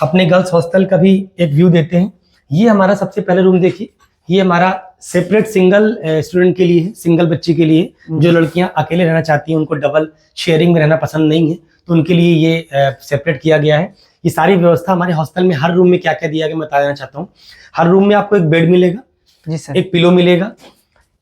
अपने girls hostel का भी एक व्यू देते हैं। ये हमारा सबसे पहले रूम देखिए, ये हमारा सेपरेट सिंगल स्टूडेंट के लिए है, सिंगल बच्चे के लिए। जो लड़कियां अकेले रहना चाहती हैं, उनको डबल शेयरिंग में रहना पसंद नहीं है, तो उनके लिए ये सेपरेट किया गया है। ये सारी व्यवस्था हमारे हॉस्टल में हर रूम में क्या क्या दिया गया मैं बता देना चाहता हूँ। हर रूम में आपको एक बेड मिलेगा जी सर। एक पिलो मिलेगा,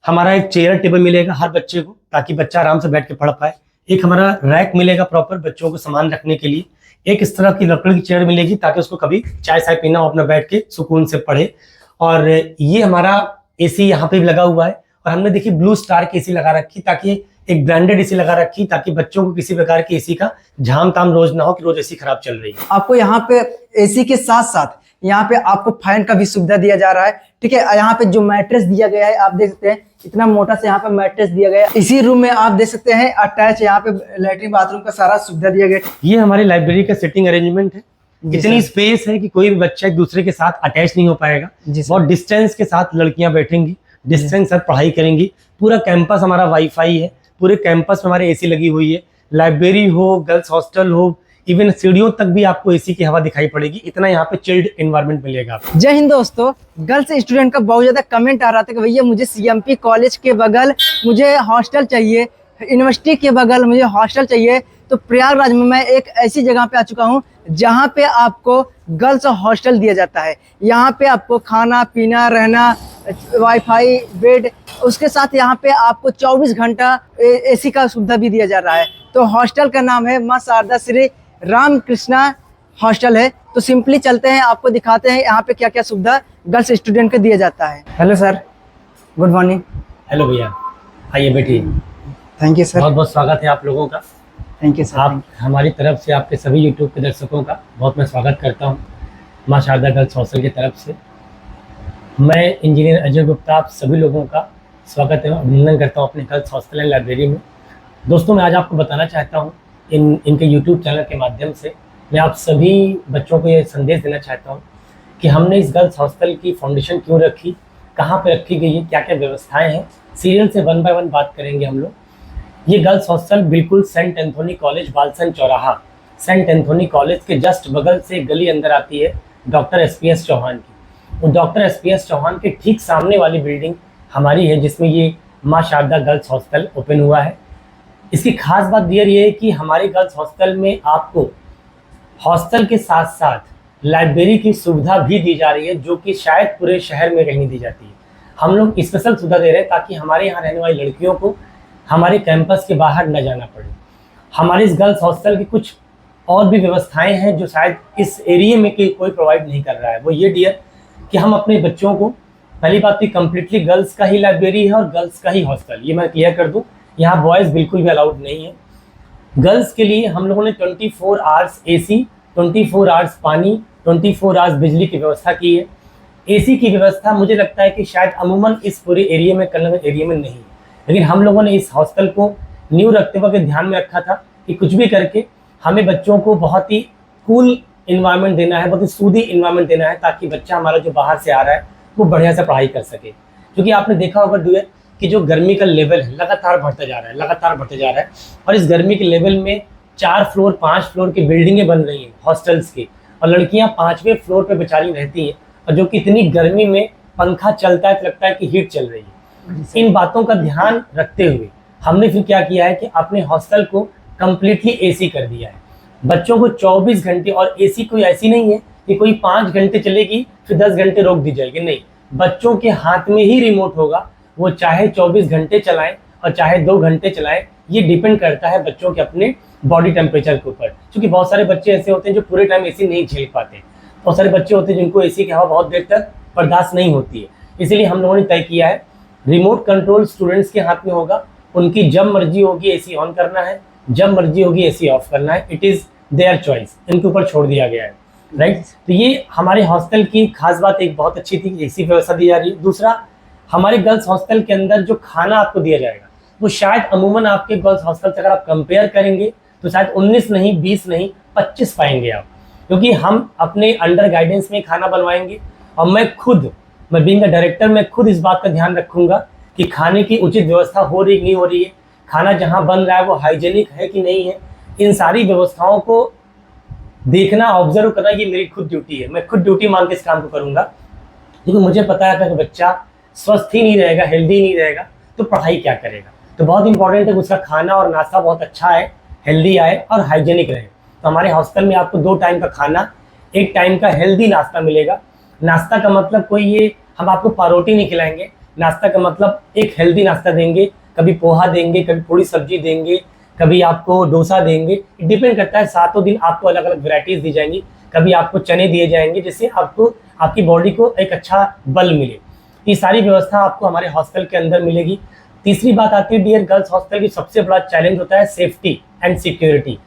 हमारा एक चेयर टेबल मिलेगा हर बच्चे को, ताकि बच्चा आराम से बैठ के पढ़ पाए। एक हमारा रैक मिलेगा प्रॉपर बच्चों को सामान रखने के लिए। एक इस तरह की लकड़ी की चेयर मिलेगी ताकि उसको कभी चाय साय पीना हो, अपना बैठ के सुकून से पढ़े। और ये हमारा एसी यहाँ पे भी लगा हुआ है, और हमने देखिए ब्लू स्टार की एसी लगा रखी, ताकि एक ब्रांडेड एसी लगा रखी, ताकि बच्चों को किसी प्रकार की एसी का झाम ताम रोज ना हो कि रोज एसी खराब चल रही है। आपको यहाँ पे एसी के साथ साथ यहाँ पे आपको फैन का भी सुविधा दिया जा रहा है। ठीक है, यहाँ पे जो मैट्रेस दिया गया है आप देख सकते हैं, इतना मोटा से यहाँ पे मैट्रेस दिया गया है। इसी रूम में आप देख सकते हैं अटैच यहाँ पे लैट्रिन बाथरूम का सारा सुविधा दिया गया है। ये हमारी लाइब्रेरी का सिटिंग अरेंजमेंट है। इतनी स्पेस है कि कोई भी बच्चा एक दूसरे के साथ अटैच नहीं हो पाएगा। बहुत डिस्टेंस के साथ लड़कियां बैठेंगी, डिस्टेंस के साथ पढ़ाई करेंगी। पूरा कैंपस हमारा वाईफाई है, पूरे कैंपस में हमारे एसी लगी हुई है। लाइब्रेरी हो, गर्ल्स हॉस्टल हो, इवन सीढ़ियों तक भी आपको एसी की हवा दिखाई पड़ेगी। इतना यहाँ पे चिल्ड एनवायरनमेंट मिलेगा आपको। जय हिंद दोस्तों, गर्ल्स स्टूडेंट का बहुत ज्यादा कमेंट आ रहा था कि भैया मुझे सीएमपी कॉलेज के बगल मुझे हॉस्टल चाहिए, यूनिवर्सिटी के बगल मुझे हॉस्टल चाहिए। तो प्रयागराज में मैं एक ऐसी जगह पे आ चुका हूँ जहाँ पे आपको गर्ल्स हॉस्टल दिया जाता है। यहाँ पे आपको खाना पीना रहना, वाईफाई, बेड, उसके साथ यहाँ पे आपको 24 घंटा एसी का सुविधा भी दिया जा रहा है। तो हॉस्टल का नाम है माँ शारदा श्री रामकृष्णा हॉस्टल है। तो सिंपली चलते हैं, आपको दिखाते हैं यहाँ पे क्या क्या सुविधा गर्ल्स स्टूडेंट को दिया जाता है। Hello sir, good morning. Hello भैया, आइए बैठिए। Thank you sir. बहुत बहुत स्वागत है आप लोगों का। Thank you sir. आप हमारी तरफ से आपके सभी यूट्यूब के दर्शकों का बहुत मैं स्वागत करता हूँ माँ शारदा गर्ल्स हॉस्टल की तरफ से। मैं इंजीनियर अजय गुप्ता आप सभी लोगों का स्वागत है, अभिनंदन करता हूँ अपने गर्ल्स हॉस्टल एंड लाइब्रेरी में। दोस्तों, मैं आज आपको बताना चाहता हूँ इनके यूट्यूब चैनल के माध्यम से मैं आप सभी बच्चों को ये संदेश देना चाहता हूँ कि हमने इस गर्ल्स हॉस्टल की फाउंडेशन क्यों रखी, कहाँ पे रखी गई है, क्या क्या व्यवस्थाएं हैं। सीरियल से 1 बाय 1 बात करेंगे हम लोग। ये गर्ल्स हॉस्टल बिल्कुल सेंट एंथोनी कॉलेज, बालसन चौराहा, सेंट एंथोनी कॉलेज के जस्ट बगल से गली अंदर आती है डॉक्टर एसपीएस चौहान की। और डॉक्टर एसपीएस चौहान के ठीक सामने वाली बिल्डिंग हमारी है, जिसमें ये माँ शारदा गर्ल्स हॉस्टल ओपन हुआ है। इसकी खास बात ये है कि हमारे गर्ल्स हॉस्टल में आपको हॉस्टल के साथ साथ लाइब्रेरी की सुविधा भी दी जा रही है, जो कि शायद पूरे शहर में कहीं नहीं दी जाती है। हम लोग स्पेशल सुविधा दे रहे हैं ताकि हमारे यहाँ रहने वाली लड़कियों को हमारे कैंपस के बाहर न जाना पड़े। हमारे इस गर्ल्स हॉस्टल की कुछ और भी व्यवस्थाएं हैं जो शायद इस एरिया में कोई प्रोवाइड नहीं कर रहा है। वो ये डियर कि हम अपने बच्चों को, पहली बात तो कम्प्लीटली गर्ल्स का ही लाइब्रेरी है और गर्ल्स का ही हॉस्टल, ये मैं क्लियर कर दूँ। यहाँ बॉयज़ बिल्कुल भी अलाउड नहीं है। गर्ल्स के लिए हम लोगों ने 24 आवर्स एसी, 24 आवर्स पानी, 24 आवर्स बिजली की व्यवस्था की है। एसी की व्यवस्था मुझे लगता है कि शायद अमूमन इस पूरे एरिया में, कन्नौज एरिया में नहीं है, लेकिन हम लोगों ने इस हॉस्टल को न्यू रखते वक्त ध्यान में रखा था कि कुछ भी करके हमें बच्चों को बहुत ही कूल इन्वायरमेंट देना है, बहुत ही सूदी इन्वायरमेंट देना है, ताकि बच्चा हमारा जो बाहर से आ रहा है वो बढ़िया से पढ़ाई कर सके। क्योंकि आपने देखा होगा डुअर कि जो गर्मी का लेवल है लगातार बढ़ता जा रहा है, लगातार बढ़ते जा रहा है। और इस गर्मी के लेवल में 4 फ्लोर 5 फ्लोर की बिल्डिंगें बन रही हैं हॉस्टल्स की, और लड़कियां 5वें फ्लोर पे बेचारी रहती हैं, और जो कि इतनी गर्मी में पंखा चलता है तो लगता है कि हीट चल रही है। इन बातों का ध्यान रखते हुए हमने फिर क्या किया है कि अपने हॉस्टल को कम्प्लीटली एसी कर दिया है। बच्चों को 24 घंटे, और एसी कोई ऐसी नहीं है कि कोई 5 घंटे चलेगी फिर 10 घंटे रोक दी जाएगी, नहीं, बच्चों के हाथ में ही रिमोट होगा। वो चाहे 24 घंटे चलाएं और चाहे 2 घंटे चलाएं, ये डिपेंड करता है बच्चों के अपने बॉडी टेम्परेचर के ऊपर। क्योंकि बहुत सारे बच्चे ऐसे होते हैं जो पूरे टाइम एसी नहीं झेल पाते, बहुत सारे बच्चे होते हैं जिनको एसी की हवा बहुत देर तक बर्दाश्त नहीं होती है। इसीलिए हम लोगों ने तय किया है रिमोट कंट्रोल स्टूडेंट्स के हाथ में होगा। उनकी जब मर्जी होगी एसी ऑन करना है, जब मर्जी होगी एसी ऑफ करना है, इट इज़ देयर चॉइस, इनके ऊपर छोड़ दिया गया है, राइट। तो ये हमारे हॉस्टल की खास बात एक बहुत अच्छी थी, एसी व्यवस्था दी जा रही है। दूसरा, हमारे गर्ल्स हॉस्टल के अंदर जो खाना आपको दिया जाएगा वो शायद अमूमन आपके गर्ल्स हॉस्टल से अगर आप कंपेयर करेंगे तो शायद 19 नहीं, 20 नहीं, 25 पाएंगे आप, क्योंकि हम अपने अंडर गाइडेंस में खाना बनवाएंगे। और मैं बीइंग अ डायरेक्टर, मैं खुद इस बात का ध्यान रखूंगा कि खाने की उचित व्यवस्था हो रही नहीं हो रही है, खाना जहाँ बन रहा है वो हाइजेनिक है कि नहीं है। इन सारी व्यवस्थाओं को देखना, ऑब्जर्व करना, ये मेरी खुद ड्यूटी है। मैं खुद ड्यूटी मान के इस काम को करूंगा, क्योंकि मुझे पता है कि बच्चा स्वस्थ ही नहीं रहेगा, हेल्दी नहीं रहेगा, तो पढ़ाई क्या करेगा। तो बहुत इंपॉर्टेंट है कि उसका खाना और नाश्ता बहुत अच्छा है, हेल्दी आए और हाइजेनिक रहे। तो हमारे हॉस्टल में आपको 2 टाइम का खाना, 1 टाइम का हेल्दी नाश्ता मिलेगा। नाश्ता का मतलब कोई ये हम आपको पारोटी नहीं खिलाएंगे, नाश्ता का मतलब एक हेल्दी नाश्ता देंगे। कभी पोहा देंगे, कभी पूरी सब्जी देंगे, कभी आपको डोसा देंगे, डिपेंड करता है। 7 दिन आपको अलग अलग वैरायटीज़ दी जाएंगी। कभी आपको चने दिए जाएंगे, जिससे आपको आपकी बॉडी को एक अच्छा बल मिले। ये सारी व्यवस्था आपको हमारे हॉस्टल के अंदर मिलेगी। तीसरी बात आती है, डियर गर्ल्स हॉस्टल की सबसे बड़ा चैलेंज होता है सेफ्टी एंड सिक्योरिटी।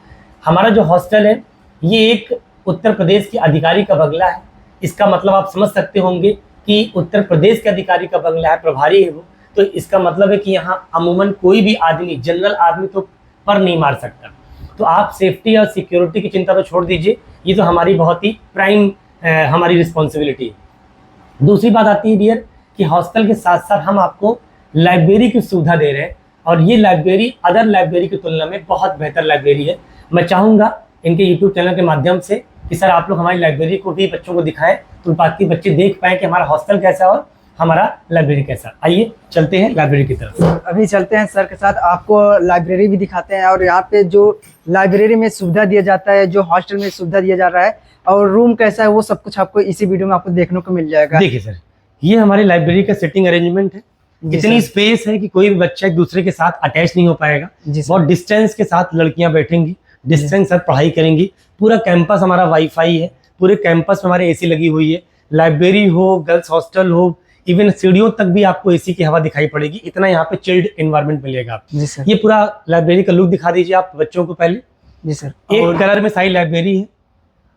हमारा जो हॉस्टल है ये एक उत्तर प्रदेश के अधिकारी का बंगला है। इसका मतलब आप समझ सकते होंगे कि उत्तर प्रदेश के अधिकारी का बंगला है, प्रभारी है वो। तो इसका मतलब है कि यहाँ अमूमन कोई भी आदमी, जनरल आदमी तो पर नहीं मार सकता। तो आप सेफ्टी और सिक्योरिटी की चिंता तो छोड़ दीजिए, ये तो हमारी बहुत ही प्राइम हमारी रिस्पॉन्सिबिलिटी है। दूसरी बात आती है डियर कि हॉस्टल के साथ साथ हम आपको लाइब्रेरी की सुविधा दे रहे हैं, और ये लाइब्रेरी अदर लाइब्रेरी की तुलना में बहुत बेहतर लाइब्रेरी है। मैं चाहूँगा इनके यूट्यूब चैनल के माध्यम से कि सर आप लोग हमारी लाइब्रेरी को भी बच्चों को दिखाएं, तो बाकी बच्चे देख पाएँ कि हमारा हॉस्टल कैसा और हमारा लाइब्रेरी कैसा। आइए चलते हैं लाइब्रेरी की तरफ। अभी चलते हैं सर के साथ, आपको लाइब्रेरी भी दिखाते हैं। और यहाँ पे जो लाइब्रेरी में सुविधा दिया जाता है, जो हॉस्टल में सुविधा दिया जा रहा है, और रूम कैसा है, वो सब कुछ आपको इसी वीडियो में आपको देखने को मिल जाएगा। देखिए सर, ये हमारी लाइब्रेरी का सिटिंग अरेंजमेंट है। इतनी स्पेस है कि कोई भी बच्चा एक दूसरे के साथ अटैच नहीं हो पाएगा। बहुत डिस्टेंस के साथ लड़कियां बैठेंगी, डिस्टेंस साथ पढ़ाई करेंगी। पूरा कैंपस हमारा वाईफाई है, पूरे कैंपस में हमारे एसी लगी हुई है। लाइब्रेरी हो, गर्ल्स हॉस्टल हो, इवन सीढ़ियों तक भी आपको एसी की हवा दिखाई पड़ेगी। इतना यहाँ पे चिल्ड एनवायरनमेंट मिलेगा आपको। जी सर। ये पूरा लाइब्रेरी का लुक दिखा दीजिए आप बच्चों को पहले। जी सर। एक कलर में सारी लाइब्रेरी है।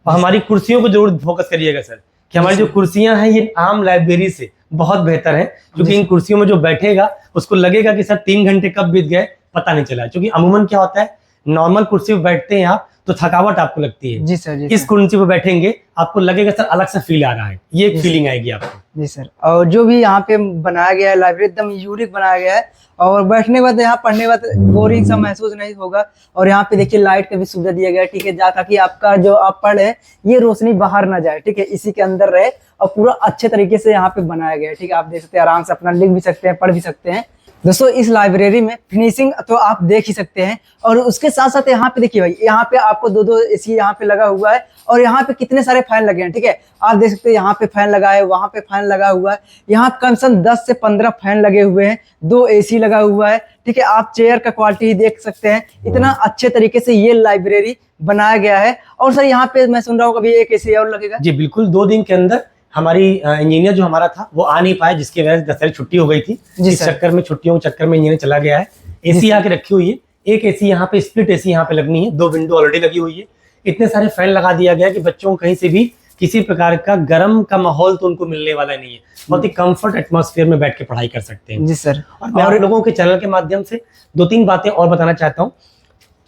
और हमारी कुर्सियों को जरूर फोकस करिएगा सर, कि हमारी जो कुर्सियां हैं ये आम लाइब्रेरी से बहुत बेहतर है, क्योंकि इन कुर्सियों में जो बैठेगा उसको लगेगा कि सर 3 घंटे कब बीत गए पता नहीं चला। क्योंकि अमूमन क्या होता है, नॉर्मल कुर्सी पर बैठते हैं आप तो थकावट आपको लगती है। जी सर। जी इस कुर्सी पर बैठेंगे आपको लगेगा सर अलग सा फील आ रहा है, ये एक फीलिंग आएगी आपको। जी सर। और जो भी यहाँ पे बनाया गया है लाइब्रेरी एकदम यूनिक बनाया गया है, और बैठने के बाद यहाँ पढ़ने के बाद बोरिंग सा महसूस नहीं होगा। और यहाँ पे देखिए लाइट का भी सुविधा दिया गया है, ठीक है, ताकि आपका जो आप पढ़े ये रोशनी बाहर ना जाए, ठीक है, इसी के अंदर रहे। और पूरा अच्छे तरीके से यहाँ पे बनाया गया है, ठीक है। आप देख सकते हैं, आराम से अपना लिख भी सकते हैं, पढ़ भी सकते हैं। दोस्तों इस लाइब्रेरी में फिनिशिंग तो आप देख ही सकते हैं, और उसके साथ साथ यहाँ पे देखिए भाई, यहाँ पे आपको 2 एसी यहाँ पे लगा हुआ है, और यहाँ पे कितने सारे फैन लगे हैं, ठीक है। आप देख सकते हैं यहाँ पे फैन लगा है, वहां पे फैन लगा हुआ है, यहाँ कम से कम 10 से 15 फैन लगे हुए हैं, 2 एसी लगा हुआ है, ठीक है। आप चेयर का क्वालिटी ही देख सकते हैं, इतना अच्छे तरीके से ये लाइब्रेरी बनाया गया है। और सर यहाँ पे मैं सुन रहा हूँ कभी 1 एसी और लगेगा। जी बिल्कुल, 2 दिन के अंदर हमारी इंजीनियर जो हमारा था वो आ नहीं पाया, जिसकी वजह से दशहरे छुट्टी हो गई थी। इस चक्कर में, छुट्टियों के चक्कर में इंजीनियर चला गया है। एसी आके रखी हुई है, 1 एसी यहाँ पे, स्प्लिट एसी यहाँ पे लगनी है, 2 विंडो ऑलरेडी लगी हुई है। इतने सारे फैन लगा दिया गया कि बच्चों को कहीं से भी किसी प्रकार का गर्म का माहौल तो उनको मिलने वाला नहीं है। बहुत ही कंफर्ट एटमॉस्फेयर में बैठ के पढ़ाई कर सकते हैं। जी सर। और मैं आप लोगों के चैनल के माध्यम से 2-3 बातें और बताना चाहता हूँ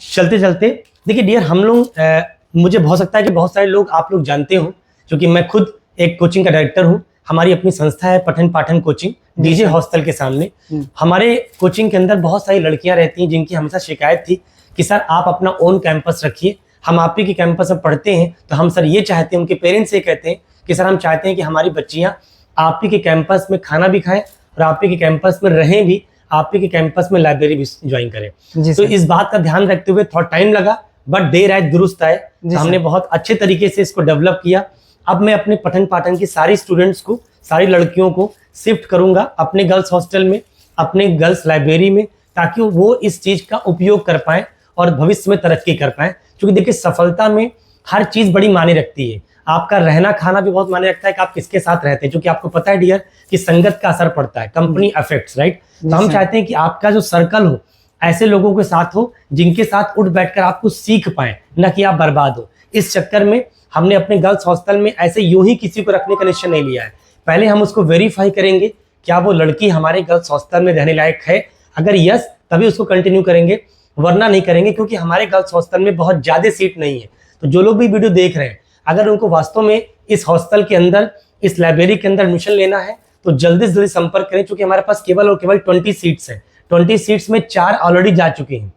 चलते चलते। देखिए डियर, हम लोग मुझे बहुत सकता है कि बहुत सारे लोग आप लोग जानते हो, क्योंकि मैं खुद एक कोचिंग का डायरेक्टर हूँ। हमारी अपनी संस्था है पठन पाठन कोचिंग, डीजे हॉस्टल के सामने। हमारे कोचिंग के अंदर बहुत सारी लड़कियां रहती हैं जिनकी हमेशा शिकायत थी कि सर आप अपना ओन कैंपस रखिए, हम आप ही के कैंपस में पढ़ते हैं, तो हम सर ये चाहते हैं, उनके पेरेंट्स ये कहते हैं कि सर हम चाहते हैं कि हमारी बच्चियां आप ही के कैंपस में खाना भी खाएं और आप ही के कैंपस में रहें भी, आप ही के कैंपस में लाइब्रेरी भी ज्वाइन करें। तो इस बात का ध्यान रखते हुए थोड़ा टाइम लगा, बट देर आए दुरुस्त आए। हमने बहुत अच्छे तरीके से इसको डेवलप किया। अब मैं अपने पठन पाठन की सारी स्टूडेंट्स को, सारी लड़कियों को शिफ्ट करूंगा अपने गर्ल्स हॉस्टल में, अपने गर्ल्स लाइब्रेरी में, ताकि वो इस चीज का उपयोग कर पाएं और भविष्य में तरक्की कर पाएं। क्योंकि देखिए सफलता में हर चीज बड़ी मायने रखती है। आपका रहना खाना भी बहुत मायने रखता है कि आप किसके साथ रहते हैं, क्योंकि आपको पता है डियर कि संगत का असर पड़ता है, कंपनी अफेक्ट्स, राइट। तो हम चाहते हैं कि आपका जो सर्कल हो ऐसे लोगों के साथ हो जिनके साथ उठ बैठकर आपको सीख पाए, न कि आप बर्बाद हो। इस चक्कर में हमने अपने गर्ल्स हॉस्टल में ऐसे यूं ही किसी को रखने का निश्चय नहीं लिया है। पहले हम उसको वेरीफाई करेंगे क्या वो लड़की हमारे गर्ल्स हॉस्टल में रहने लायक है। अगर यस, तभी उसको कंटिन्यू करेंगे, वरना नहीं करेंगे, क्योंकि हमारे गर्ल्स हॉस्टल में बहुत ज्यादा सीट नहीं है। तो जो लोग भी वीडियो देख रहे हैं, अगर उनको वास्तव में इस हॉस्टल के अंदर, इस लाइब्रेरी के अंदर एडमिशन लेना है, तो जल्दी से जल्दी संपर्क करें, क्योंकि हमारे पास केवल और केवल 20 सीट्स हैं। 20 सीट्स में 4 ऑलरेडी जा चुकी हैं।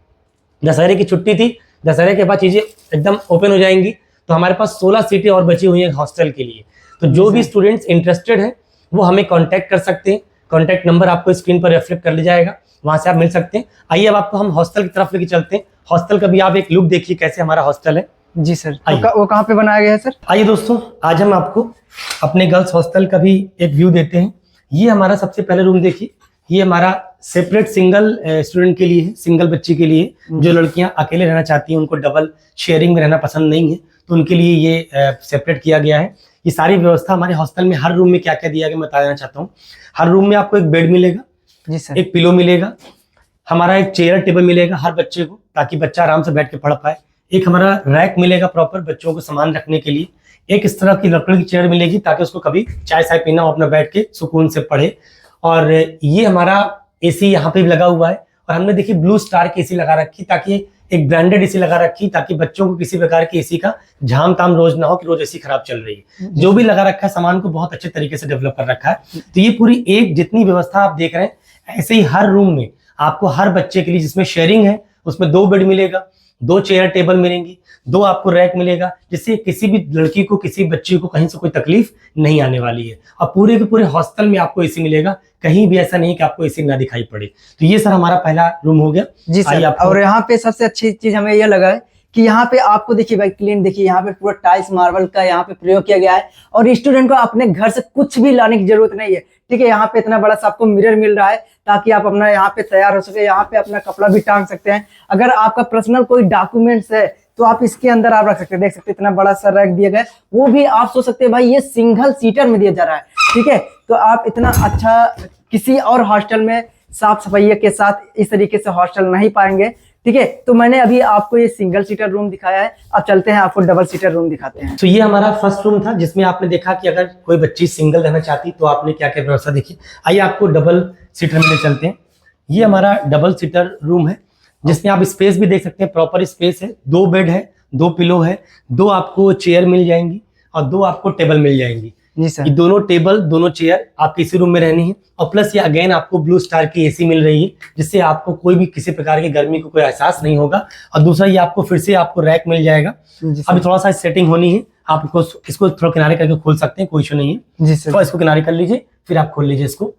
दशहरे की छुट्टी थी, दशहरे के बाद चीजें एकदम ओपन हो जाएंगी, तो हमारे पास 16 सीटें और बची हुई हैं हॉस्टल के लिए। तो जो भी स्टूडेंट्स इंटरेस्टेड हैं वो हमें कांटेक्ट कर सकते हैं। कांटेक्ट नंबर आपको स्क्रीन पर रिफ्लेक्ट कर लिया जाएगा, वहां से आप मिल सकते हैं। आइए अब आपको हम हॉस्टल की तरफ लेके चलते हैं। हॉस्टल का भी आप एक लुक देखिए कैसे हमारा हॉस्टल है। जी सर, आइए। तो वो कहाँ पे बनाया गया है सर? आइए दोस्तों, आज हम आपको अपने गर्ल्स हॉस्टल का भी एक व्यू देते हैं। ये हमारा सबसे पहले रूम देखिए, ये हमारा सेपरेट सिंगल स्टूडेंट के लिए है, सिंगल बच्ची के लिए। जो लड़कियां अकेले रहना चाहती हैं, उनको डबल शेयरिंग में रहना पसंद नहीं है, तो उनके लिए ये सेपरेट किया गया है। ये सारी व्यवस्था हमारे हॉस्टल में हर रूम में क्या क्या दिया गया मैं बताना चाहता हूँ। हर रूम में आपको एक बेड मिलेगा, जी सर, एक पिलो मिलेगा, हमारा एक चेयर टेबल मिलेगा हर बच्चे को, ताकि बच्चा आराम से बैठ के पढ़ पाए। एक हमारा रैक मिलेगा प्रॉपर बच्चों को सामान रखने के लिए। एक इस तरह की लकड़ी की चेयर मिलेगी ताकि उसको कभी चाय चाय पीना हो, अपना बैठ के सुकून से पढ़े। और ये हमारा एसी यहाँ पे भी लगा हुआ है, और हमने देखिए ब्लू स्टार की एसी लगा रखी, ताकि एक ब्रांडेड एसी लगा रखी, ताकि बच्चों को किसी प्रकार की एसी का झाम ताम रोज ना हो कि रोज एसी खराब चल रही है। जो भी लगा रखा है सामान को बहुत अच्छे तरीके से डेवलप कर रखा है। तो ये पूरी एक जितनी व्यवस्था आप देख रहे हैं, ऐसे ही हर रूम में आपको हर बच्चे के लिए, जिसमें शेयरिंग है उसमें 2 बेड मिलेगा, 2 चेयर टेबल मिलेंगी, 2 आपको रैक मिलेगा, जिससे किसी भी लड़की को, किसी बच्ची को कहीं से कोई तकलीफ नहीं आने वाली है। और पूरे के पूरे हॉस्टल में आपको एसी मिलेगा, कहीं भी ऐसा नहीं कि आपको एसी ना दिखाई पड़े। तो ये सर हमारा पहला रूम हो गया। जी सर। और यहाँ पे सबसे अच्छी चीज हमें ये लगा है कि यहाँ पे आपको देखिए भाई क्लीन, देखिए यहाँ पे पूरा टाइल्स मार्बल का यहाँ पे प्रयोग किया गया है, और स्टूडेंट को अपने घर से कुछ भी लाने की जरूरत नहीं है। ठीक है, यहाँ पे इतना बड़ा सा आपको मिरर मिल रहा है ताकि आप अपना यहाँ पे तैयार हो सके, यहाँ पे अपना कपड़ा भी टांग सकते हैं। अगर आपका पर्सनल कोई डॉक्यूमेंट्स है तो आप इसके अंदर आप रख सकते हैं। देख सकते हैं इतना बड़ा सा रैक दिया गया है, वो भी आप सोच सकते हैं भाई ये सिंगल सीटर में दिया जा रहा है। ठीक है, तो आप इतना अच्छा किसी और हॉस्टल में साफ सफाई के साथ इस तरीके से हॉस्टल नहीं पाएंगे। ठीक है, तो मैंने अभी आपको ये सिंगल सीटर रूम दिखाया है, अब चलते हैं आपको डबल सीटर रूम दिखाते हैं। तो ये हमारा फर्स्ट रूम था, जिसमें आपने देखा कि अगर कोई बच्ची सिंगल रहना चाहती तो आपने क्या क्या व्यवस्था देखी। आइए आपको डबल सीटर में ले चलते हैं। ये हमारा डबल सीटर रूम है, जिसमें आप स्पेस भी देख सकते हैं, प्रॉपर स्पेस है। 2 बेड है, 2 पिलो है, 2 आपको चेयर मिल जाएंगी और 2 आपको टेबल मिल जाएंगी। जी सर, ये दोनों टेबल, दोनों चेयर आपके इसी रूम में रहनी है। और प्लस ये अगेन आपको ब्लू स्टार की एसी मिल रही है, जिससे आपको कोई भी किसी प्रकार की गर्मी को कोई एहसास नहीं होगा। और दूसरा ये आपको फिर से आपको रैक मिल जाएगा। अभी थोड़ा सा सेटिंग होनी है, आप इसको थोड़ा किनारे करके खोल सकते हैं, कोई इशू नहीं है। जी सर, तो इसको किनारे कर लीजिए, फिर आप खोल लीजिए इसको,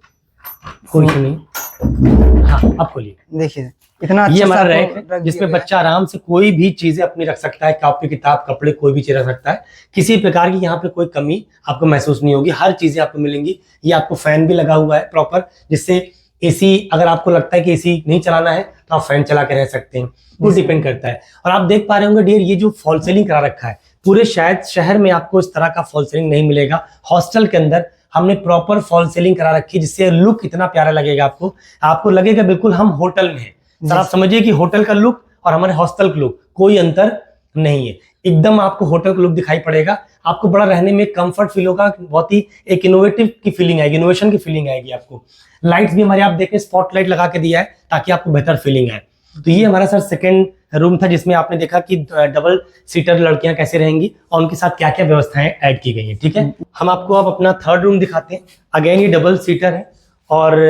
कोई इशू नहीं है। हाँ, आप खोलिए। देखिए इतना ये अच्छा हमारा सा रैक आपको है, रख दिया जिसमें गया है। बच्चा आराम से कोई भी चीजें अपनी रख सकता है, कॉपी किताब कपड़े कोई भी चीज रख सकता है। किसी प्रकार की यहाँ पे कोई कमी आपको महसूस नहीं होगी, हर चीजें आपको मिलेंगी। ये आपको फैन भी लगा हुआ है प्रॉपर, जिससे एसी, अगर आपको लगता है कि एसी नहीं चलाना है तो आप फैन चला के रह सकते हैं, वो डिपेंड करता है। और आप देख पा रहे होंगे डियर, ये जो फॉल सीलिंग करा रखा है, पूरे शायद शहर में आपको इस तरह का फॉल सीलिंग नहीं मिलेगा। हॉस्टल के अंदर हमने प्रॉपर फॉल सीलिंग करा रखी है, जिससे लुक इतना प्यारा लगेगा आपको लगेगा बिल्कुल हम होटल में हैं। सर आप समझिए कि होटल का लुक और हमारे हॉस्टल का लुक कोई अंतर नहीं है, एकदम आपको होटल का लुक दिखाई पड़ेगा। आपको बड़ा रहने में कंफर्ट फील होगा, बहुत ही एक इनोवेटिव की फीलिंग आएगी, इनोवेशन की फीलिंग आएगी आपको। लाइट्स भी हमारे आप देखें स्पॉटलाइट लगा के दिया है ताकि आपको बेहतर फीलिंग आए। तो ये हमारा सर सेकंड रूम था, जिसमें आपने देखा कि डबल सीटर लड़कियां कैसे रहेंगी और उनके साथ क्या क्या व्यवस्थाएं ऐड की गई हैं। ठीक है, हम आपको अब अपना थर्ड रूम दिखाते हैं। अगेन ये डबल सीटर है, और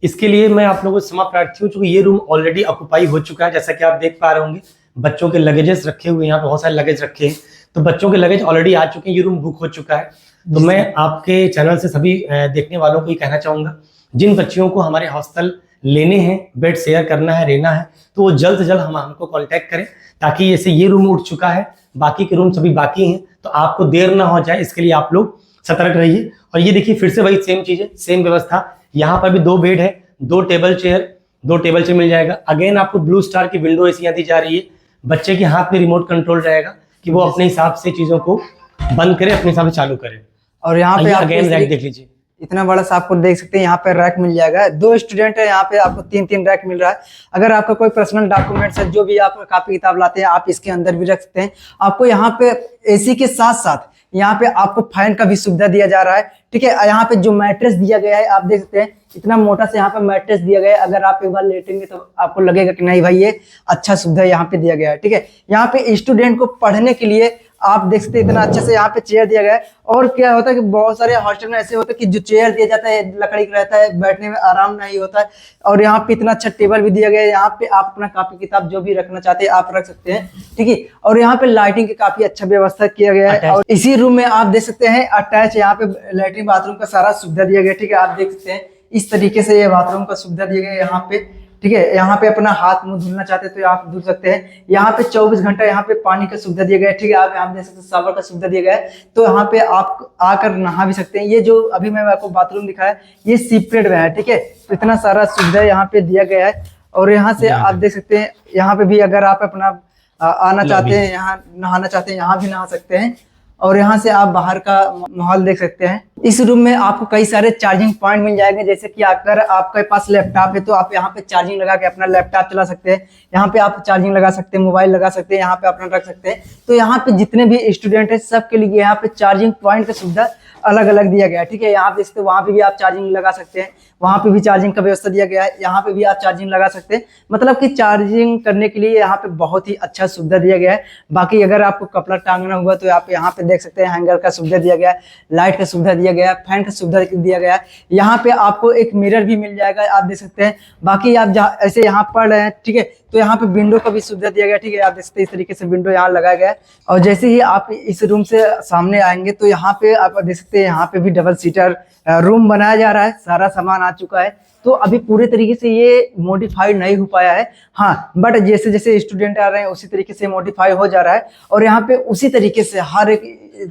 इसके लिए मैं आप लोगों से क्षमा प्रार्थी हूँ, चूंकि ये रूम ऑलरेडी ऑक्युपाई हो चुका है। जैसा कि आप देख पा रहे होंगे, बच्चों के लगेजेस रखे हुए, यहाँ पे बहुत सारे लगेज रखे हैं, तो बच्चों के लगेज ऑलरेडी आ चुके हैं, ये रूम बुक हो चुका है। तो मैं आपके चैनल से सभी देखने वालों को ये कहना चाहूंगा, जिन बच्चियों को हमारे हॉस्टल लेने हैं, बेड शेयर करना है, रहना है, तो वो जल्द से जल्द हमको कांटेक्ट करें, ताकि जैसे ये रूम उठ चुका है, बाकी के रूम सभी बाकी हैं, तो आपको देर ना हो जाए, इसके लिए आप लोग सतर्क रहिए। और ये देखिए फिर से वही सेम चीज है, सेम व्यवस्था। यहाँ पर भी 2 बेड है, 2 टेबल चेयर मिल जाएगा। अगेन आपको ब्लू स्टार की विंडो एसी दी जा रही है। बच्चे के हाथ में रिमोट कंट्रोल रहेगा कि वो अपने हिसाब से चीजों को बंद करे, अपने हिसाब से चालू करे। और यहाँ पे आप अगेन रैक देख लीजिए, इतना बड़ा सा आपको देख सकते हैं, यहाँ पे रैक मिल जाएगा। 2 स्टूडेंट है, यहाँ पे आपको 3-3 रैक मिल रहा है। अगर आपका कोई पर्सनल डॉक्यूमेंट्स है, जो भी आप कॉपी किताब लाते हैं, आप इसके अंदर भी रख सकते हैं। आपको यहाँ पे एसी के साथ साथ यहाँ पे आपको फैन का भी सुविधा दिया जा रहा है। ठीक है, यहाँ पे जो मैट्रेस दिया गया है आप देख सकते हैं, इतना मोटा से यहाँ पे मैट्रेस दिया गया है। अगर आप एक बार लेटेंगे तो आपको लगेगा कि नहीं भाई ये अच्छा सुविधा यहाँ पे दिया गया है। ठीक है, यहाँ पे स्टूडेंट को पढ़ने के लिए आप देख सकते हैं इतना अच्छे से यहाँ पे चेयर दिया गया है। और क्या होता है कि बहुत सारे हॉस्टल में ऐसे होता है कि जो चेयर दिया जाता है लकड़ी का रहता है, बैठने में आराम नहीं होता है। और यहाँ पे इतना अच्छा टेबल भी दिया गया है, यहाँ पे आप अपना कॉपी किताब जो भी रखना चाहते हैं आप रख सकते हैं, ठीक है। और यहाँ पे लाइटिंग की काफी अच्छा व्यवस्था किया गया है। और इसी रूम में आप देख सकते हैं अटैच यहाँ पे लैट्रिन बाथरूम का सारा सुविधा दिया गया है, ठीक है। आप देख सकते हैं इस तरीके से ये बाथरूम का सुविधा दिया गया है यहाँ पे, ठीक है। यहाँ पे अपना हाथ मुंह धुलना चाहते हैं तो आप धुल सकते हैं। यहाँ पे 24 घंटा यहाँ पे पानी का सुविधा दिया गया है, ठीक है। आप यहाँ देख सकते हैं शावर का सुविधा दिया गया है, तो यहाँ पे आप आकर नहा भी सकते हैं। ये जो अभी मैं आपको बाथरूम दिखाया ये सेपरेट में है, ठीक है। तो इतना सारा सुविधा यहाँ पे दिया गया है। और यहाँ से आप देख सकते हैं यहाँ पे भी अगर आप अपना आना चाहते हैं, यहाँ नहाना चाहते हैं, यहाँ भी नहा सकते हैं। और यहाँ से आप बाहर का माहौल देख सकते हैं। इस रूम में आपको कई सारे चार्जिंग पॉइंट मिल जाएंगे, जैसे कि अगर आपके पास लैपटॉप है तो आप यहाँ पे चार्जिंग लगा के अपना लैपटॉप चला सकते हैं। यहाँ पे आप चार्जिंग लगा सकते हैं, मोबाइल लगा सकते हैं, यहाँ पे अपना रख सकते हैं। तो यहाँ पे जितने भी स्टूडेंट है सबके लिए यहाँ पे चार्जिंग पॉइंट का सुविधा अलग अलग दिया गया है, ठीक है। यहाँ पे देखते वहाँ पे भी आप चार्जिंग लगा सकते हैं, वहाँ पे भी चार्जिंग का व्यवस्था दिया गया है, यहाँ पे भी आप चार्जिंग लगा सकते हैं। मतलब कि चार्जिंग करने के लिए यहाँ पे बहुत ही अच्छा सुविधा दिया गया है। बाकी अगर आपको कपड़ा टांगना हुआ तो आप यहाँ पे देख सकते हैं हैंगर का सुविधा दिया गया है, लाइट का सुविधा दिया गया है, फैन का सुविधा दिया गया है। यहाँ पे आपको एक मिरर भी मिल जाएगा, आप देख सकते हैं। बाकी आप जहाँ ऐसे यहाँ पढ़ रहे हैं, ठीक है, तो यहाँ पे विंडो का भी सुविधा दिया गया, ठीक है। आप देख सकते हैं इस तरीके से विंडो यहाँ लगाया गया है। और जैसे ही आप इस रूम से सामने आएंगे तो यहाँ पे आप देख सकते हैं यहाँ पे भी डबल सीटर रूम बनाया जा रहा है, सारा सामान आ चुका है। तो अभी पूरे तरीके से ये मॉडिफाइड नहीं हो पाया है, हाँ, बट जैसे जैसे स्टूडेंट आ रहे हैं उसी तरीके से मॉडिफाई हो जा रहा है। और यहाँ पे उसी तरीके से हर एक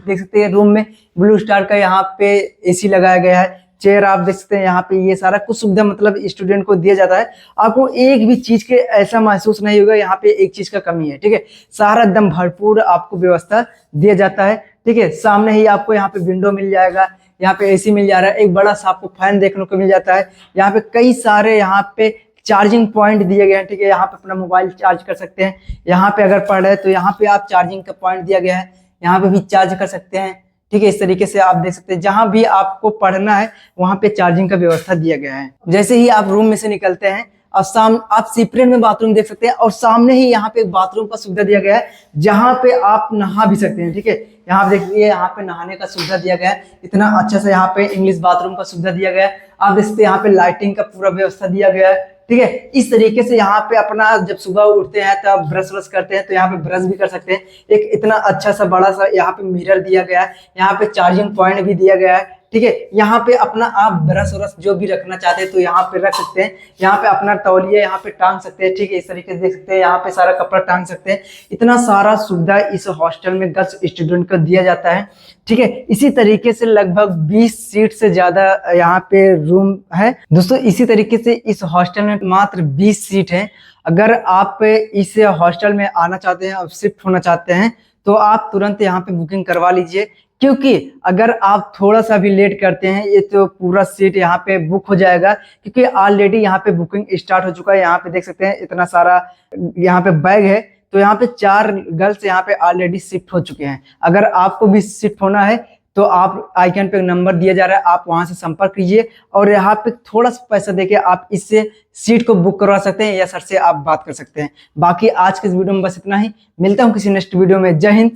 देख सकते हैं रूम में ब्लू स्टार का यहाँ पे एसी लगाया गया है, चेयर आप देख सकते हैं यहाँ पे, ये सारा कुछ सुविधा मतलब स्टूडेंट को दिया जाता है। आपको एक भी चीज के ऐसा महसूस नहीं होगा यहाँ पे एक चीज का कमी है, ठीक है। सारा एकदम भरपूर आपको व्यवस्था दिया जाता है, ठीक है। सामने ही आपको यहाँ पे विंडो मिल जाएगा, यहाँ पे एसी मिल जा रहा है, एक बड़ा सा आपको फैन देखने को मिल जाता है। यहाँ पे कई सारे यहाँ पे चार्जिंग पॉइंट दिए गए हैं, ठीक है। यहाँ पे अपना मोबाइल चार्ज कर सकते हैं। यहाँ पे अगर पढ़ रहे हैं तो यहाँ पे आप चार्जिंग का पॉइंट दिया गया है, यहाँ पे भी चार्ज कर सकते हैं, ठीक है। इस तरीके से आप देख सकते हैं जहां भी आपको पढ़ना है वहां पे चार्जिंग का व्यवस्था दिया गया है। जैसे ही आप रूम में से निकलते हैं और आप सेपरेट में बाथरूम देख सकते हैं, और सामने ही यहाँ पे बाथरूम का सुविधा दिया गया है जहां पे आप नहा भी सकते हैं, ठीक है। यहाँ देखिए यहाँ पे नहाने का सुविधा दिया गया है, इतना अच्छा से यहाँ पे इंग्लिश बाथरूम का सुविधा दिया गया है। आप देख सकते हैं यहाँ पे लाइटिंग का पूरा व्यवस्था दिया गया है, ठीक है। इस तरीके से यहाँ पे अपना जब सुबह उठते हैं तो आप ब्रश व्रश करते हैं तो यहाँ पे ब्रश भी कर सकते हैं। एक इतना अच्छा सा बड़ा सा यहाँ पे मिरर दिया गया है, यहाँ पे चार्जिंग पॉइंट भी दिया गया है, ठीक है। यहाँ पे अपना आप ब्रश व्रश जो भी रखना चाहते हैं तो यहाँ पे रख सकते हैं। यहाँ पे अपना तौलिया यहाँ पे टांग सकते हैं, ठीक है। इस तरीके से देख सकते हैं यहाँ पे सारा कपड़ा टांग सकते हैं। इतना सारा सुविधा इस हॉस्टल में गर्ल्स स्टूडेंट को दिया जाता है, ठीक है। इसी तरीके से लगभग 20 सीट से ज्यादा यहाँ पे रूम है दोस्तों। इसी तरीके से इस हॉस्टल में मात्र 20 सीट है। अगर आप इस हॉस्टल में आना चाहते हैं और शिफ्ट होना चाहते हैं तो आप तुरंत यहाँ पे बुकिंग करवा लीजिए, क्योंकि अगर आप थोड़ा सा भी लेट करते हैं ये तो पूरा सीट यहाँ पे बुक हो जाएगा, क्योंकि ऑलरेडी यहाँ पे बुकिंग स्टार्ट हो चुका है। यहाँ पे देख सकते हैं इतना सारा यहाँ पे बैग है, तो यहाँ पे 4 गर्ल्स यहाँ पे ऑलरेडी शिफ्ट हो चुके हैं। अगर आपको भी शिफ्ट होना है तो आप आइकन पे नंबर दिया जा रहा है, आप वहां से संपर्क कीजिए और यहाँ पे थोड़ा सा पैसा देके आप इससे सीट को बुक करवा सकते हैं या सर से आप बात कर सकते हैं। बाकी आज के इस वीडियो में बस इतना ही, मिलता हूँ किसी नेक्स्ट वीडियो में। जय हिंद।